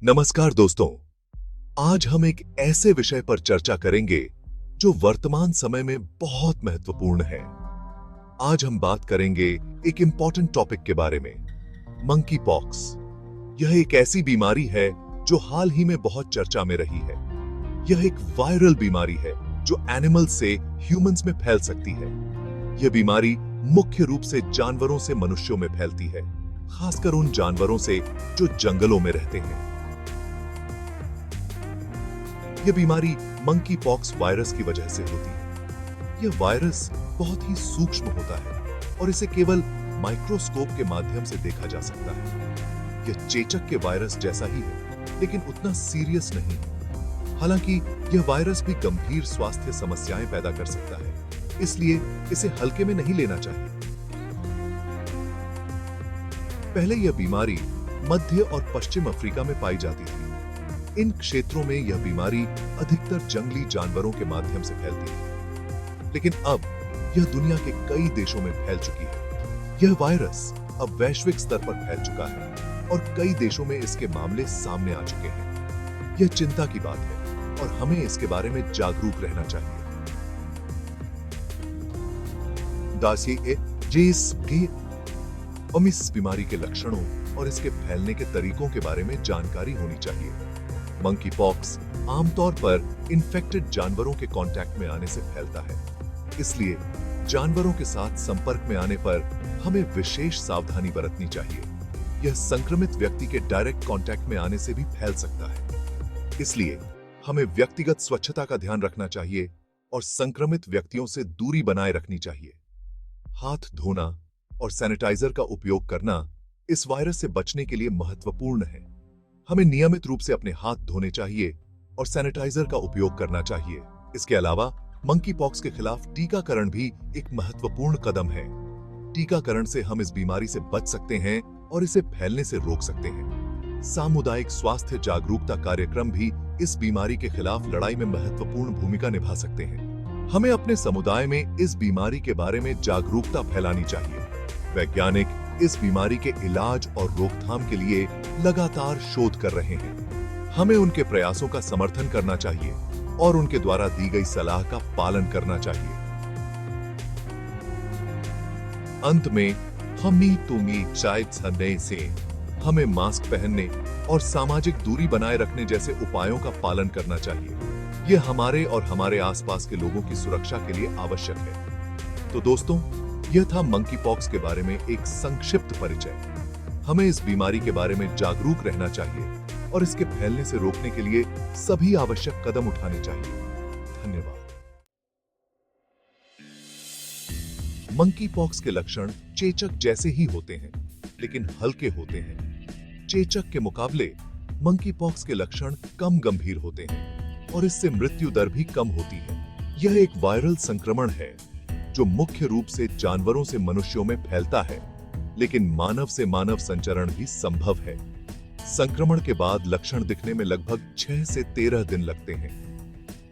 नमस्कार दोस्तों, आज हम एक ऐसे विषय पर चर्चा करेंगे जो वर्तमान समय में बहुत महत्वपूर्ण है। आज हम बात करेंगे एक इंपॉर्टेंट टॉपिक के बारे में, मंकी पॉक्स। यह एक ऐसी बीमारी है जो हाल ही में बहुत चर्चा में रही है। यह एक वायरल बीमारी है जो एनिमल से ह्यूमंस में फैल सकती है। यह बीमारी मुख्य रूप से जानवरों से मनुष्यों में फैलती है, खासकर उन जानवरों से जो जंगलों में रहते हैं। यह बीमारी मंकी पॉक्स वायरस की वजह से होती है। यह वायरस बहुत ही सूक्ष्म होता है और इसे केवल माइक्रोस्कोप के माध्यम से देखा जा सकता है। यह चेचक के वायरस जैसा ही है, लेकिन उतना सीरियस नहीं है। हालांकि यह वायरस भी गंभीर स्वास्थ्य समस्याएं पैदा कर सकता है, इसलिए इसे हल्के में नहीं लेना चाहिए। पहले यह बीमारी मध्य और पश्चिम अफ्रीका में पाई जाती थी। इन क्षेत्रों में यह बीमारी अधिकतर जंगली जानवरों के माध्यम से फैलती है, लेकिन अब यह दुनिया के कई देशों में फैल चुकी है। यह वायरस अब वैश्विक स्तर पर फैल चुका है और कई देशों में इसके मामले सामने आ चुके हैं। यह चिंता की बात है और हमें इसके बारे में जागरूक रहना चाहिए। हमें इस बीमारी के लक्षणों और इसके फैलने के तरीकों के बारे में जानकारी होनी चाहिए। मंकी पॉक्स आमतौर पर इन्फेक्टेड जानवरों के कांटेक्ट में आने से फैलता है, इसलिए जानवरों के साथ संपर्क में आने पर हमें विशेष सावधानी बरतनी चाहिए। यह संक्रमित व्यक्ति के डायरेक्ट कांटेक्ट में आने से भी फैल सकता है, इसलिए हमें व्यक्तिगत स्वच्छता का ध्यान रखना चाहिए और संक्रमित व्यक्तियों से दूरी बनाए रखनी चाहिए। हाथ धोना और सैनिटाइजर का उपयोग करना इस वायरस से बचने के लिए महत्वपूर्ण है। हमें नियमित रूप से अपने हाथ धोने चाहिए और सैनिटाइजर का उपयोग करना चाहिए। इसके अलावा मंकी पॉक्स के खिलाफ टीकाकरण भी एक महत्वपूर्ण कदम है। टीकाकरण से हम इस बीमारी से बच सकते हैं और इसे फैलने से रोक सकते हैं। सामुदायिक स्वास्थ्य जागरूकता कार्यक्रम भी इस बीमारी के खिलाफ लड़ाई में महत्वपूर्ण भूमिका निभा सकते हैं। हमें अपने समुदाय में इस बीमारी के बारे में जागरूकता फैलानी चाहिए। वैज्ञानिक इस बीमारी के इलाज और रोकथाम के लिए लगातार शोध कर रहे हैं। हमें उनके प्रयासों का समर्थन करना चाहिए और उनके द्वारा दी गई सलाह का पालन करना चाहिए। अंत में हमें मास्क पहनने और सामाजिक दूरी बनाए रखने जैसे उपायों का पालन करना चाहिए। यह हमारे और हमारे आसपास के लोगों की सुरक्षा के लिए आवश्यक है। तो दोस्तों, यह था मंकी पॉक्स के बारे में एक संक्षिप्त परिचय। हमें इस बीमारी के बारे में जागरूक रहना चाहिए और इसके फैलने से रोकने के लिए सभी आवश्यक कदम उठाने चाहिए। धन्यवाद। मंकी पॉक्स के लक्षण चेचक जैसे ही होते हैं, लेकिन हल्के होते हैं। चेचक के मुकाबले मंकी पॉक्स के लक्षण कम गंभीर होते हैं और इससे मृत्यु दर भी कम होती है। यह एक वायरल संक्रमण है जो मुख्य रूप से जानवरों से मनुष्यों में फैलता है, लेकिन मानव से मानव संचरण भी संभव है। संक्रमण के बाद लक्षण दिखने में लगभग 6 से 13 दिन लगते हैं।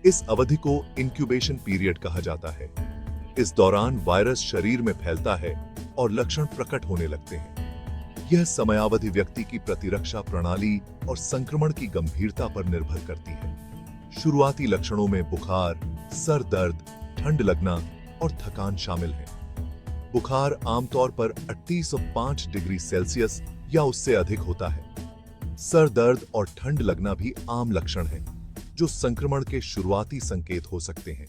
इस अवधि को इंक्यूबेशन पीरियड कहा जाता है। इस दौरान वायरस शरीर में फैलता है और लक्षण प्रकट होने लगते हैं। यह समयावधि व्यक्ति की प्रतिरक्षा प्रणाली और संक्रमण की गंभीरता पर निर्भर करती है। शुरुआती लक्षणों में बुखार, सर दर्द, ठंड लगना और थकान शामिल है। बुखार आमतौर पर 3805 डिग्री सेल्सियस या उससे अधिक होता है। सर दर्द और ठंड लगना भी आम लक्षण है, जो संक्रमण के शुरुआती संकेत हो सकते हैं।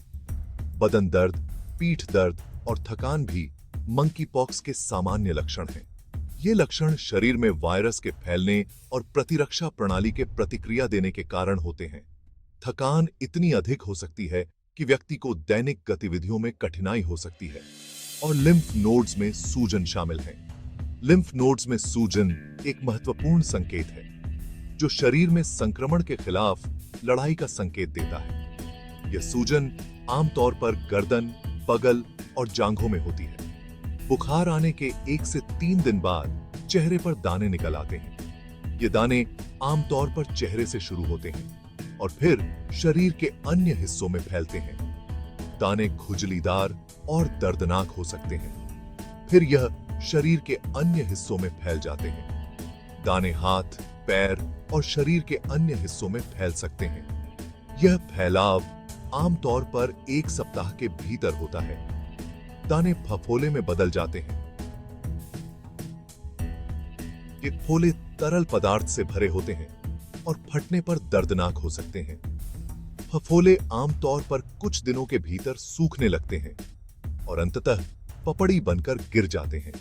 बदन दर्द, पीठ दर्द और थकान भी मंकी पॉक्स के सामान्य लक्षण हैं। ये लक्षण शरीर में वायरस के फैलने और प्रतिरक्षा प्रणाली के प्रतिक्रिया देने के कारण होते हैं। थकान इतनी अधिक हो सकती है कि व्यक्ति को दैनिक गतिविधियों में कठिनाई हो सकती है और लिम्फ नोड्स में सूजन शामिल है। लिम्फ नोड्स में सूजन एक महत्वपूर्ण संकेत है जो शरीर में संक्रमण के खिलाफ लड़ाई का संकेत देता है। यह सूजन आमतौर पर गर्दन, बगल और जांघों में होती है। बुखार आने के 1 से 3 दिन बाद चेहरे पर दाने निकल आते हैं। ये दाने आमतौर पर चेहरे से शुरू होते हैं और फिर शरीर के अन्य हिस्सों में फैलते हैं। दाने खुजलीदार और दर्दनाक हो सकते हैं। फिर यह शरीर के अन्य हिस्सों में फैल जाते हैं। दाने हाथ, पैर और शरीर के अन्य हिस्सों में फैल सकते हैं। यह फैलाव आमतौर पर 1 सप्ताह के भीतर होता है। दाने फफोले में बदल जाते हैं। ये फोले तरल पदार्थ से भरे होते हैं और फटने पर दर्दनाक हो सकते हैं। फफोले आमतौर पर कुछ दिनों के भीतर सूखने लगते हैं और अंततः पपड़ी बनकर गिर जाते हैं।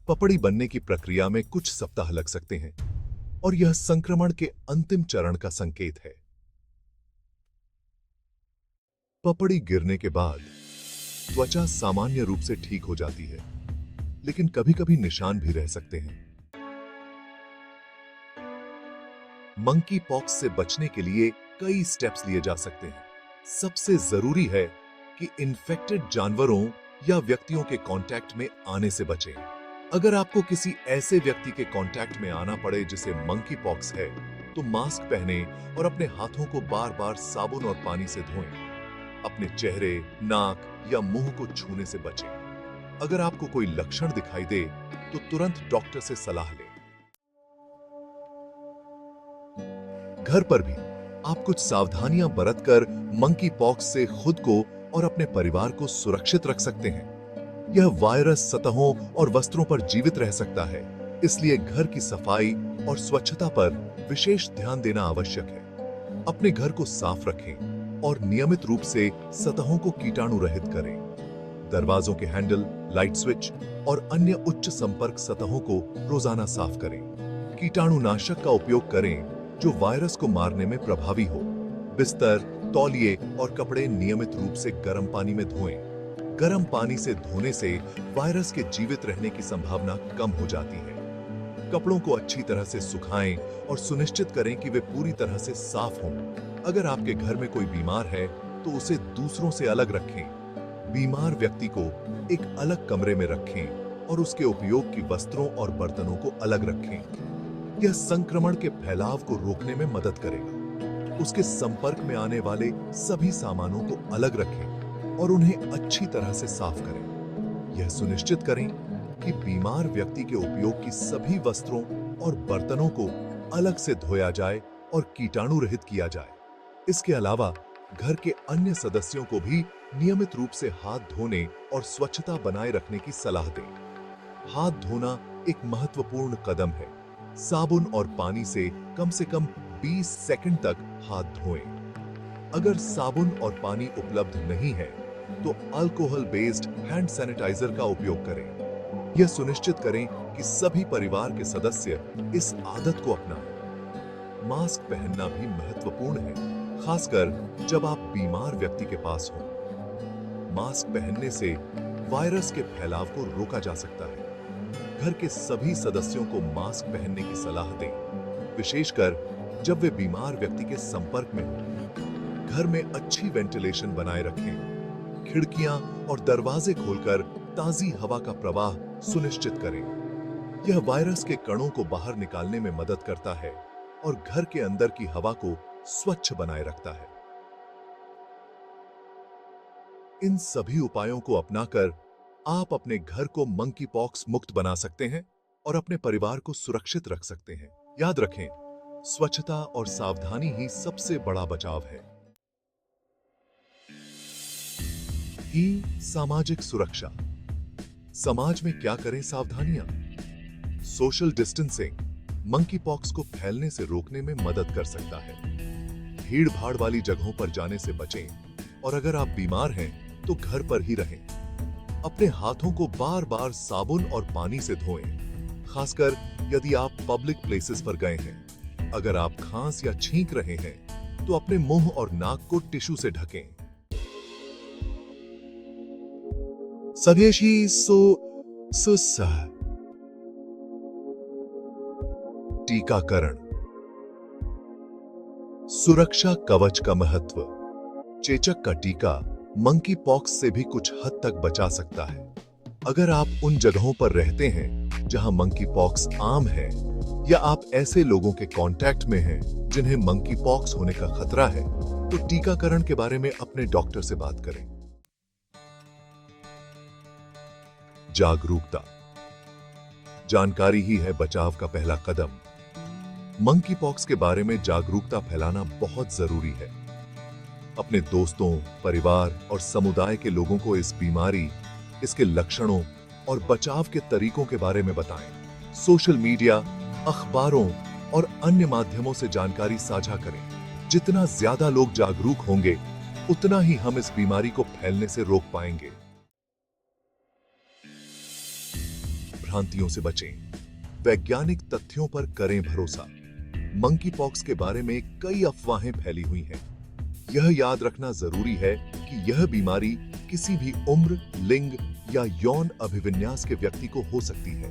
पपड़ी बनने की प्रक्रिया में कुछ सप्ताह लग सकते हैं और यह संक्रमण के अंतिम चरण का संकेत है। पपड़ी गिरने के बाद त्वचा सामान्य रूप से ठीक हो जाती है, लेकिन कभी-कभी निशान भी रह सकते हैं। मंकी पॉक्स से बचने के लिए कई स्टेप्स लिए जा सकते हैं। सबसे जरूरी है कि इन्फेक्टेड जानवरों या व्यक्तियों के कांटेक्ट में आने से बचें। अगर आपको किसी ऐसे व्यक्ति के कांटेक्ट में आना पड़े जिसे मंकी पॉक्स है, तो मास्क पहने और अपने हाथों को बार-बार साबुन और पानी से धोएं। अपने चेहरे, नाक या मुंह को छूने से बचें। अगर आपको कोई लक्षण दिखाई दे, तो तुरंत डॉक्टर से सलाह लें। घर पर भी आप कुछ सावधानियां बरतकर मंकी पॉक्स से खुद को और अपने परिवार को सुरक्षित रख सकते हैं। यह वायरस सतहों और वस्त्रों पर जीवित रह सकता है, इसलिए घर की सफाई और स्वच्छता पर विशेष ध्यान देना आवश्यक है। अपने घर को साफ रखें और नियमित रूप से सतहों को कीटाणु रहित करें। दरवाजों के हैंडल, लाइट स्विच और अन्य उच्च संपर्क सतहों को रोजाना साफ करें। कीटाणुनाशक का उपयोग करें जो वायरस को मारने में प्रभावी हो। बिस्तर, तौलिए और कपड़े नियमित रूप से गर्म पानी में धोएं। गर्म पानी से धोने से वायरस के जीवित रहने की संभावना कम हो जाती है। कपड़ों को अच्छी तरह से सुखाएं और सुनिश्चित करें कि वे पूरी तरह से साफ हों। अगर आपके घर में कोई बीमार है, तो उसे दूसरों से अलग रखें। बीमार व्यक्ति को एक अलग कमरे में रखें और उसके उपयोग की वस्त्रों और बर्तनों को अलग रखें। यह संक्रमण के फैलाव को रोकने में मदद करेगा। उसके संपर्क में आने वाले सभी सामानों को अलग रखें और उन्हें अच्छी तरह से साफ करें। यह सुनिश्चित करें कि बीमार व्यक्ति के उपयोग की सभी वस्त्रों और बर्तनों को अलग से धोया जाए और कीटाणु रहित किया जाए। इसके अलावा घर के अन्य सदस्यों को भी नियमित रूप से हाथ धोने और स्वच्छता बनाए रखने की सलाह दें। हाथ धोना एक महत्वपूर्ण कदम है। साबुन और पानी से कम 20 सेकंड तक हाथ धोएं। अगर साबुन और पानी उपलब्ध नहीं है, तो अल्कोहल बेस्ड हैंड सैनिटाइजर का उपयोग करें। यह सुनिश्चित करें कि सभी परिवार के सदस्य इस आदत को अपनाएं। मास्क पहनना भी महत्वपूर्ण है, खासकर जब आप बीमार व्यक्ति के पास हों। मास्क पहनने से वायरस के फैलाव को रोका जा सकता है। घर के सभी सदस्यों को मास्क पहनने की सलाह दें, विशेषकर जब वे बीमार व्यक्ति के संपर्क में हों। घर में अच्छी वेंटिलेशन बनाए रखें। खिड़कियां और दरवाजे खोलकर ताजी हवा का प्रवाह सुनिश्चित करें। यह वायरस के कणों को बाहर निकालने में मदद करता है और घर के अंदर की हवा को स्वच्छ बनाए रखता है। इन सभी उपायों को अपनाकर आप अपने घर को मंकी पॉक्स मुक्त बना सकते हैं और अपने परिवार को सुरक्षित रख सकते हैं। याद रखें, स्वच्छता और सावधानी ही सबसे बड़ा बचाव है। सामाजिक सुरक्षा। समाज में क्या करें सावधानियां? सोशल डिस्टेंसिंग मंकी पॉक्स को फैलने से रोकने में मदद कर सकता है। भीड़ भाड़ वाली जगहों पर जाने से बचें और अगर आप बीमार हैं तो घर पर ही रहें। अपने हाथों को बार बार साबुन और पानी से धोएं, खासकर यदि आप पब्लिक प्लेसेस पर गए हैं। अगर आप खांस या छींक रहे हैं तो अपने मुंह और नाक को टिश्यू से ढकें। स्वदेशी टीकाकरण। सुरक्षा कवच का महत्व। चेचक का टीका मंकी पॉक्स से भी कुछ हद तक बचा सकता है। अगर आप उन जगहों पर रहते हैं जहां मंकी पॉक्स आम है, या आप ऐसे लोगों के कांटेक्ट में हैं जिन्हें मंकी पॉक्स होने का खतरा है, तो टीकाकरण के बारे में अपने डॉक्टर से बात करें। जागरूकता। जानकारी ही है बचाव का पहला कदम। मंकी पॉक्स के बारे में जागरूकता फैलाना बहुत जरूरी है। अपने दोस्तों, परिवार और समुदाय के लोगों को इस बीमारी, इसके लक्षणों और बचाव के तरीकों के बारे में बताएं। सोशल मीडिया, अखबारों और अन्य माध्यमों से जानकारी साझा करें। जितना ज्यादा लोग जागरूक होंगे, उतना ही हम इस बीमारी को फैलने से रोक पाएंगे। भ्रांतियों से बचें। वैज्ञानिक तथ्यों पर करें भरोसा। मंकी पॉक्स के बारे में कई अफवाहें फैली हुई हैं। यह याद रखना जरूरी है कि यह बीमारी किसी भी उम्र, लिंग या यौन अभिविन्यास के व्यक्ति को हो सकती है।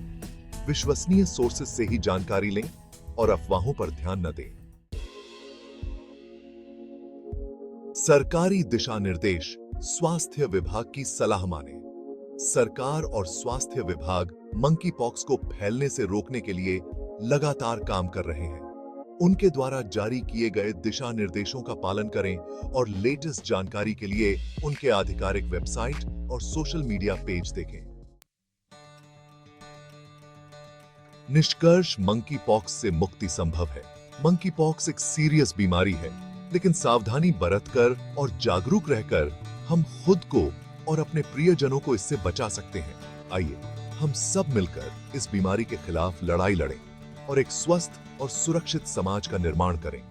विश्वसनीय सोर्सेज से ही जानकारी लें और अफवाहों पर ध्यान न दें। सरकारी दिशा निर्देश, स्वास्थ्य विभाग की सलाह मानें। सरकार और स्वास्थ्य विभाग मंकी पॉक्स को फैलने से रोकने के लिए लगातार काम कर रहे हैं। उनके द्वारा जारी किए गए दिशा निर्देशों का पालन करें और लेटेस्ट जानकारी के लिए उनके आधिकारिक वेबसाइट और सोशल मीडिया पेज देखें। निष्कर्ष, मंकी पॉक्स से मुक्ति संभव है। मंकी पॉक्स एक सीरियस बीमारी है, लेकिन सावधानी बरतकर और जागरूक रहकर हम खुद को और अपने प्रियजनों को इससे बचा सकते हैं। आइए हम सब मिलकर इस बीमारी के खिलाफ लड़ाई लड़ें और एक स्वस्थ और सुरक्षित समाज का निर्माण करें।